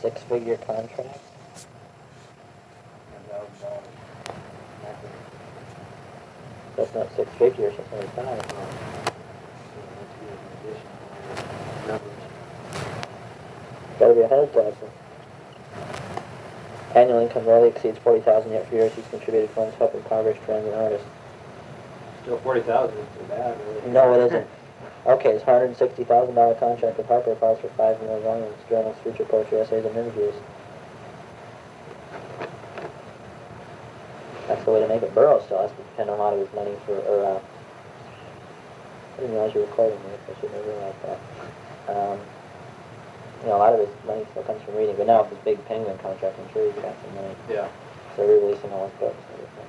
six-figure contract? That's not six figures, that's only five. Gotta be a head doctor. Annual income rarely exceeds 40,000, yet for years he's contributed funds helping impoverished friends and artists. Still 40,000 isn't too bad, really. No, it isn't. Okay, his $160,000 contract with Harper calls for 5 more volumes, journals, feature poetry, essays, and interviews. That's the way to make it. Burroughs still has to depend on a lot of his money for, I didn't realize you were recording this, I should have realized that. A lot of his money still comes from reading, but now with this big Penguin contract, I'm sure he's got some money. Yeah. So they're releasing all his books and everything.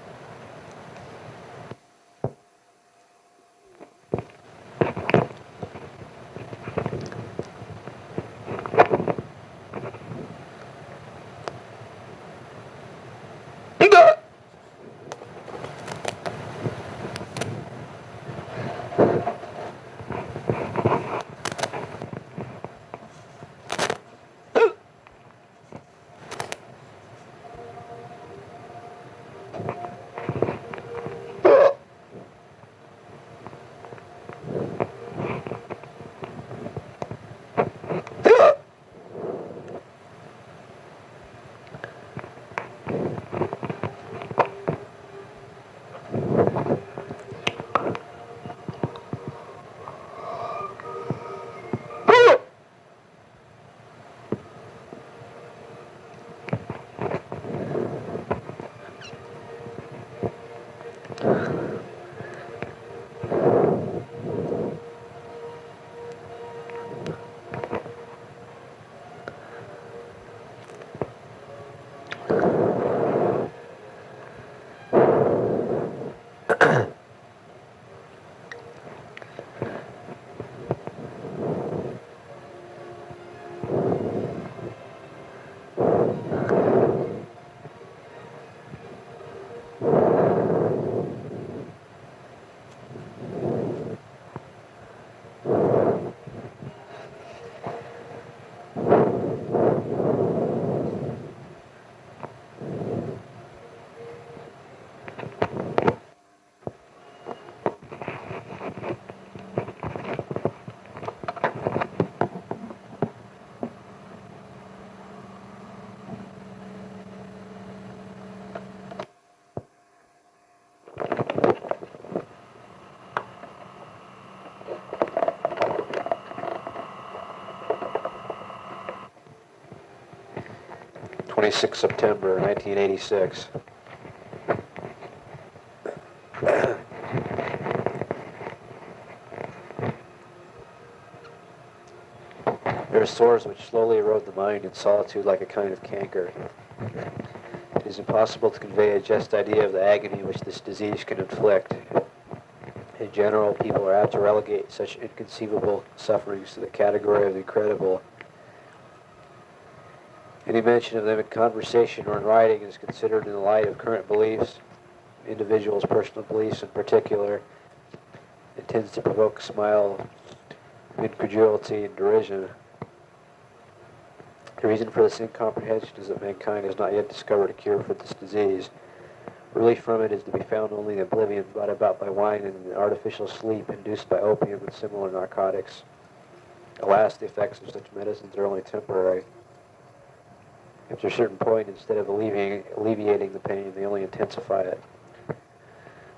September 1986. There are sores which slowly erode the mind in solitude like a kind of canker. It is impossible to convey a just idea of the agony which this disease can inflict. In general, people are apt to relegate such inconceivable sufferings to the category of the incredible. Any mention of them in conversation or in writing is considered in the light of current beliefs, individuals' personal beliefs in particular. It tends to provoke a smile of incredulity and derision. The reason for this incomprehension is that mankind has not yet discovered a cure for this disease. Relief from it is to be found only in oblivion brought about by wine and an artificial sleep induced by opium and similar narcotics. Alas, the effects of such medicines are only temporary. After a certain point, instead of alleviating the pain, they only intensify it.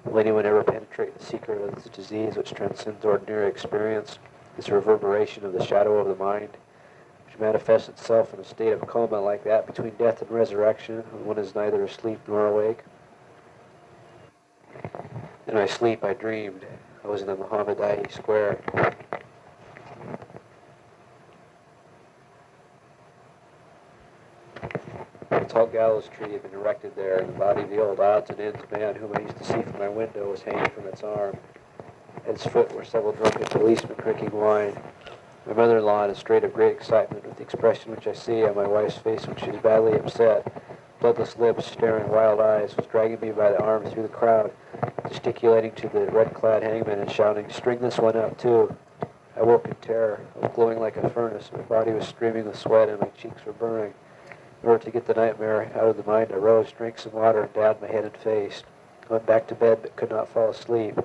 Will anyone ever penetrate the secret of this disease which transcends ordinary experience, this reverberation of the shadow of the mind, which manifests itself in a state of coma like that between death and resurrection, when one is neither asleep nor awake? In my sleep, I dreamed I was in the Mohammedan square. A tall gallows tree had been erected there, and the body of the old odds and ends man whom I used to see from my window was hanging from its arm. At its foot were several drunken policemen drinking wine. My mother-in-law, in a state of great excitement, with the expression which I see on my wife's face when she is badly upset, bloodless lips, staring wild eyes, was dragging me by the arm through the crowd, gesticulating to the red-clad hangman and shouting, "String this one up, too." I woke in terror. I was glowing like a furnace. My body was streaming with sweat and my cheeks were burning. In order to get the nightmare out of the mind, I rose, drank some water, and dabbed my head and face. I went back to bed but could not fall asleep.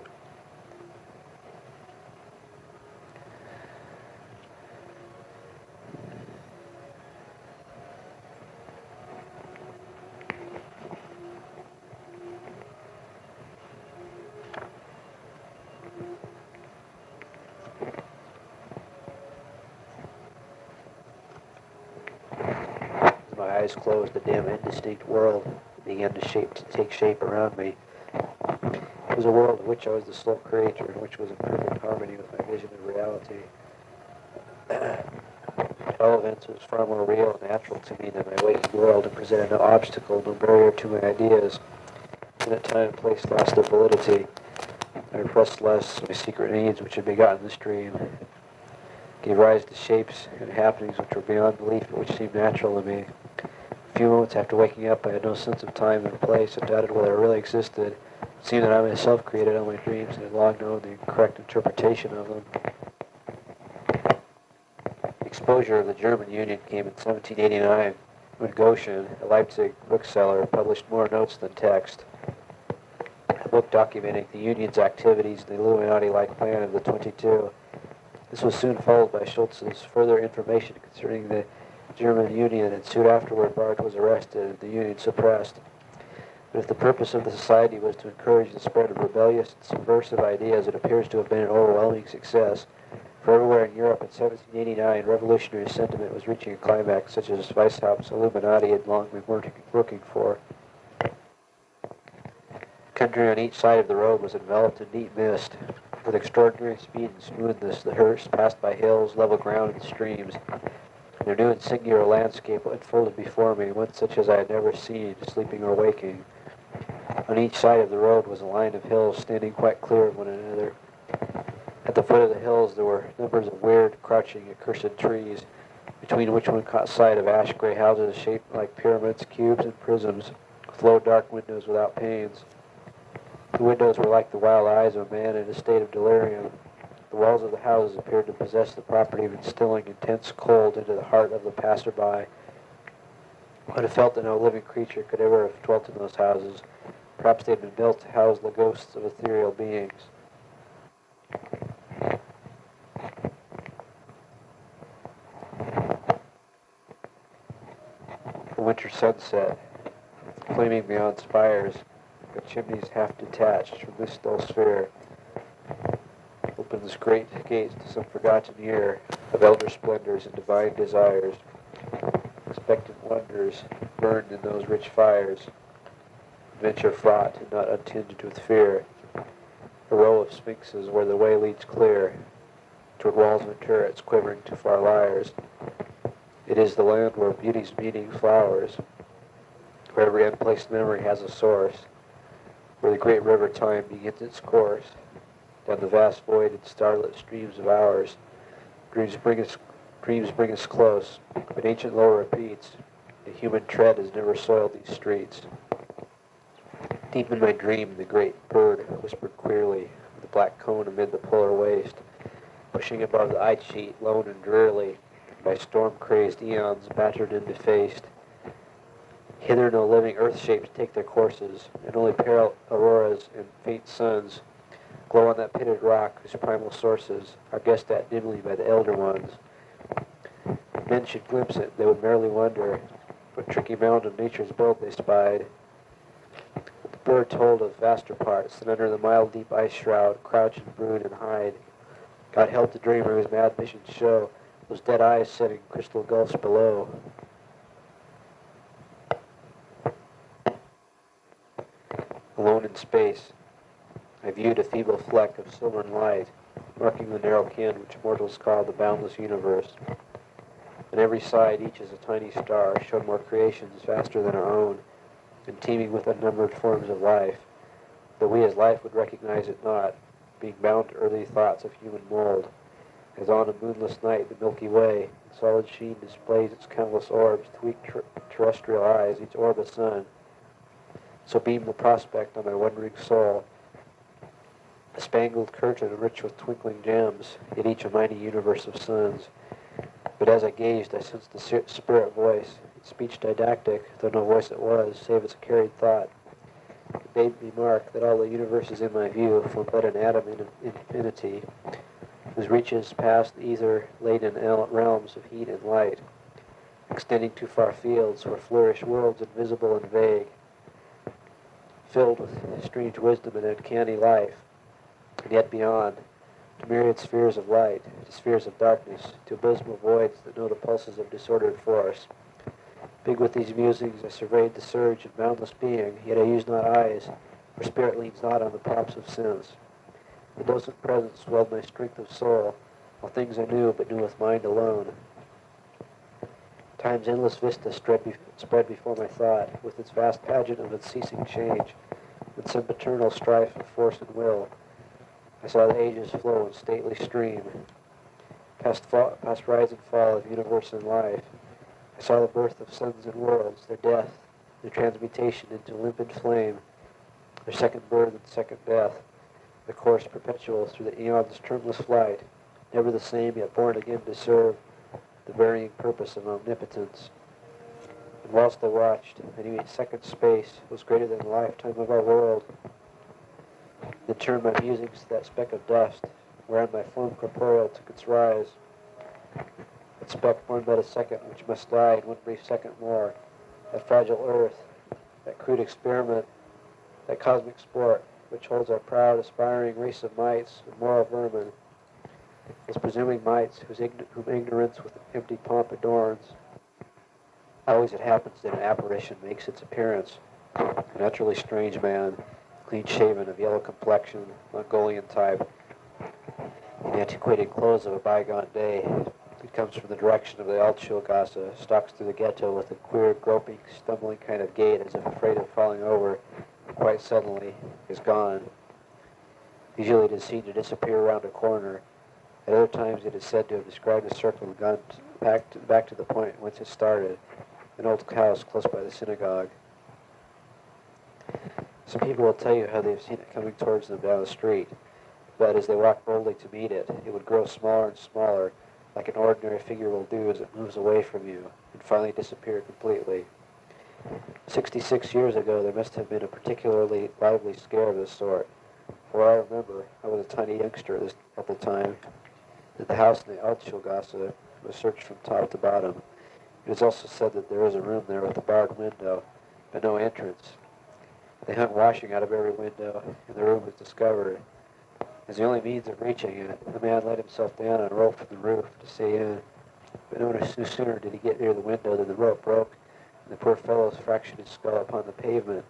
My eyes closed, the dim, indistinct world began to take shape around me. It was a world of which I was the sole creator, and which was in perfect harmony with my vision of reality. At all events, it was far more real and natural to me than my waking world, and presented no obstacle, no barrier to my ideas. And at time and place lost their validity. I repressed less my secret needs, which had begotten this dream, gave rise to shapes and happenings which were beyond belief, but which seemed natural to me. A few moments after waking up, I had no sense of time and place, and doubted whether I really existed. It seemed that I myself created all my dreams, and had long known the correct interpretation of them. The exposure of the German Union came in 1789, when Goshen, a Leipzig bookseller, published more notes than text. A book documenting the Union's activities and the Illuminati-like plan of the 22. This was soon followed by Schultz's further information concerning the German Union, and soon afterward Barth was arrested and the Union suppressed. But if the purpose of the society was to encourage the spread of rebellious and subversive ideas, it appears to have been an overwhelming success. For everywhere in Europe in 1789, revolutionary sentiment was reaching a climax such as Weishaupt's Illuminati had long been working for. The country on each side of the road was enveloped in deep mist. With extraordinary speed and smoothness, the hearse passed by hills, level ground, and streams. A new and singular landscape unfolded before me, one such as I had never seen, sleeping or waking. On each side of the road was a line of hills standing quite clear of one another. At the foot of the hills there were numbers of weird, crouching, accursed trees, between which one caught sight of ash-gray houses shaped like pyramids, cubes, and prisms, with low, dark windows without panes. The windows were like the wild eyes of a man in a state of delirium. The walls of the houses appeared to possess the property of instilling intense cold into the heart of the passerby. One have felt that no living creature could ever have dwelt in those houses. Perhaps they had been built to house the ghosts of ethereal beings. The winter sunset, flaming beyond spires, with chimneys half detached from this dull sphere, opens great gates to some forgotten year of elder splendors and divine desires. Expectant wonders burned in those rich fires, adventure fraught and not untinged with fear. A row of sphinxes where the way leads clear, toward walls and turrets quivering to far lyres. It is the land where beauty's meeting flowers, where every unplaced memory has a source, where the great river time begins its course, down the vast void in starlit streams of hours. Dreams bring us close, but ancient lore repeats, the human tread has never soiled these streets. Deep in my dream, the great bird whispered queerly, with the black cone amid the polar waste, pushing above the ice sheet, lone and drearily, by storm-crazed eons battered and defaced. Hither no living earth shapes take their courses, and only pale auroras and faint suns glow on that pitted rock whose primal sources are guessed at dimly by the elder ones. If men should glimpse it, they would merely wonder what tricky mound of nature's build they spied. The bird told of vaster parts, and under the mild deep ice shroud, crouch and brood and hide. God help the dreamer whose mad visions show those dead eyes set in crystal gulfs below. Alone in space, I viewed a feeble fleck of silvern light, marking the narrow ken which mortals call the boundless universe. On every side, each as a tiny star, showed more creations vaster than our own, and teeming with unnumbered forms of life, though we as life would recognize it not, being bound to early thoughts of human mold. As on a moonless night the Milky Way, in solid sheen, displays its countless orbs to weak terrestrial eyes, each orb a sun. So beamed the prospect on my wondering soul, a spangled curtain rich with twinkling gems, yet each a mighty universe of suns. But as I gazed, I sensed the spirit voice, speech didactic, though no voice it was, save as a carried thought. It bade me mark that all the universes in my view form but an atom in infinity, whose reaches past the ether-laden realms of heat and light, extending to far fields where flourish worlds invisible and vague, filled with strange wisdom and uncanny life, and yet beyond, to myriad spheres of light, to spheres of darkness, to abysmal voids that know the pulses of disordered force. Big with these musings, I surveyed the surge of boundless being, yet I used not eyes, for spirit leans not on the props of sense. The docent presence swelled my strength of soul, all things I knew, but knew with mind alone. Time's endless vista spread before my thought, with its vast pageant of unceasing change, and some paternal strife of force and will. I saw the ages flow in stately stream, past rise and fall of universe and life. I saw the birth of suns and worlds, their death, their transmutation into limpid flame, their second birth and second death, the course perpetual through the eon's termless flight, never the same, yet born again to serve the varying purpose of omnipotence. And whilst I watched, I knew each second space was greater than the lifetime of our world. Then turned my musings to that speck of dust, whereon my form corporeal took its rise. That speck born but a second, which must die in one brief second more. That fragile earth, that crude experiment, that cosmic sport, which holds our proud, aspiring race of mites and moral vermin, those presuming mites whom ignorance with empty pomp adorns. Always it happens that an apparition makes its appearance. An utterly strange man, clean-shaven, of yellow complexion, Mongolian type, in antiquated clothes of a bygone day. It comes from the direction of the Altschulgasse, stalks through the ghetto with a queer, groping, stumbling kind of gait as if afraid of falling over, and quite suddenly is gone. Usually it is seen to disappear around a corner. At other times it is said to have described a circle and gone back to the point whence it started, an old house close by the synagogue. Some people will tell you how they have seen it coming towards them down the street, but as they walk boldly to meet it, it would grow smaller and smaller, like an ordinary figure will do as it moves away from you, and finally disappear completely. 66 years ago, there must have been a particularly lively scare of this sort, for I remember, I was a tiny youngster at the time, that the house in the Altschulgasse was searched from top to bottom. It is also said that there is a room there with a barred window, but no entrance. They hung washing out of every window, and the room was discovered. As the only means of reaching it, the man let himself down on a rope from the roof to see in. But no sooner did he get near the window than the rope broke, and the poor fellow's fractured his skull upon the pavement.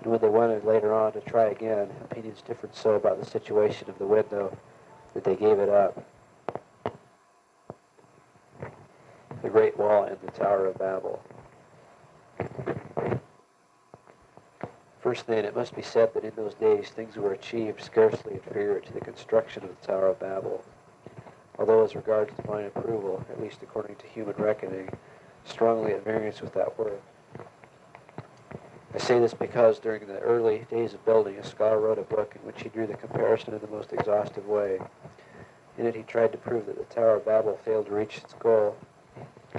And when they wanted later on to try again, opinions differed so about the situation of the window that they gave it up. The Great Wall and the Tower of Babel. First then, it must be said that in those days things were achieved scarcely inferior to the construction of the Tower of Babel, although as regards divine approval, at least according to human reckoning, strongly at variance with that work. I say this because during the early days of building, a scholar wrote a book in which he drew the comparison in the most exhaustive way. In it he tried to prove that the Tower of Babel failed to reach its goal,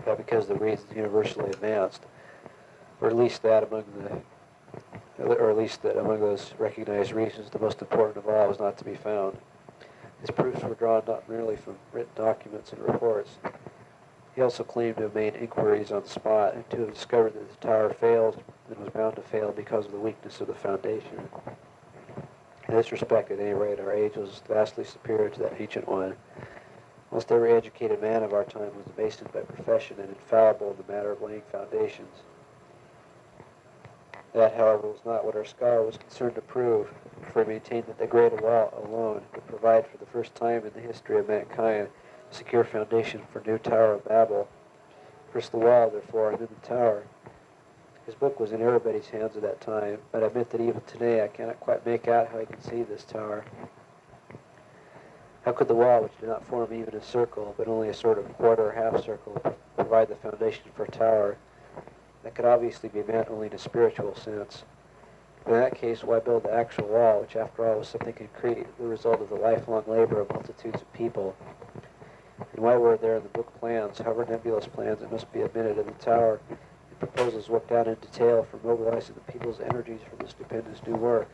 not because the reasons universally advanced, or at least that among those recognized reasons, the most important of all was not to be found. His proofs were drawn not merely from written documents and reports. He also claimed to have made inquiries on the spot and to have discovered that the tower failed and was bound to fail because of the weakness of the foundation. In this respect, at any rate, our age was vastly superior to that ancient one. Almost every educated man of our time was a mason by profession and infallible in the matter of laying foundations. That, however, was not what our scholar was concerned to prove, for he maintained that the Great Wall alone would provide for the first time in the history of mankind a secure foundation for a new Tower of Babel. First the wall, therefore, and then the tower. His book was in everybody's hands at that time, but I admit that even today I cannot quite make out how he conceived this tower. How could the wall, which did not form even a circle, but only a sort of quarter or half circle, provide the foundation for a tower? That could obviously be meant only in a spiritual sense. But in that case, why build the actual wall, which after all was something concrete, the result of the lifelong labor of multitudes of people? And while we're there in the book plans, however nebulous plans, it must be admitted in the tower, it proposals worked out in detail for mobilizing the people's energies for this stupendous new work.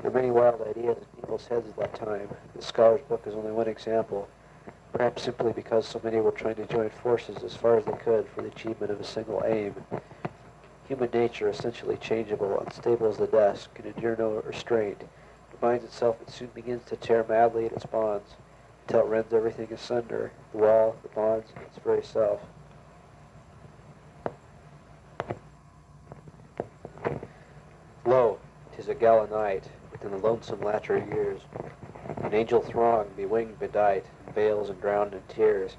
There are many wild ideas in people's heads at that time. The scholar's book is only one example, perhaps simply because so many were trying to join forces as far as they could for the achievement of a single aim. Human nature, essentially changeable, unstable as the dust, can endure no restraint. It binds itself and soon begins to tear madly at its bonds, until it rends everything asunder, the wall, the bonds, its very self. Lo, 'tis a gala night, within the lonesome latter years, an angel throng, bewinged, bedight, in veils and drowned in tears,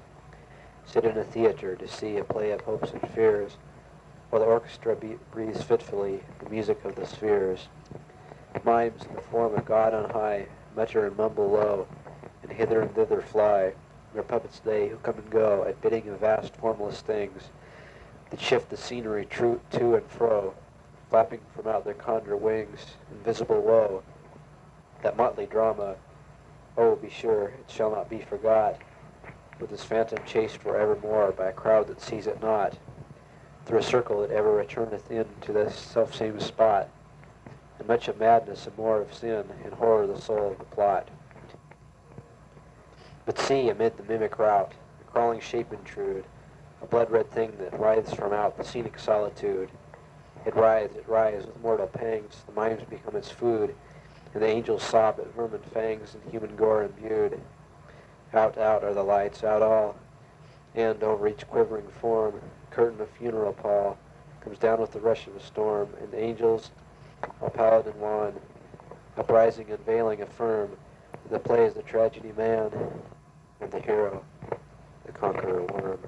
sit in a theatre to see a play of hopes and fears, while the orchestra breathes fitfully the music of the spheres. Mimes in the form of God on high mutter and mumble low, and hither and thither fly. Their puppets they who come and go at bidding of vast formless things that shift the scenery to and fro, flapping from out their conjure wings invisible woe. That motley drama, oh, be sure it shall not be forgot, with its phantom chased forevermore by a crowd that sees it not, through a circle that ever returneth in to this self-same spot, and much of madness and more of sin, and horror the soul of the plot. But see, amid the mimic rout, a crawling shape intrude, a blood-red thing that writhes from out the scenic solitude. It writhes with mortal pangs, the mimes become its food, and the angels sob at vermin fangs and human gore imbued. Out are the lights, out all, and over each quivering form, curtain of funeral pall comes down with the rush of a storm, and the angels, all pallid and wan, uprising and veiling affirm that the play is the tragedy man, and the hero, the conqueror worm.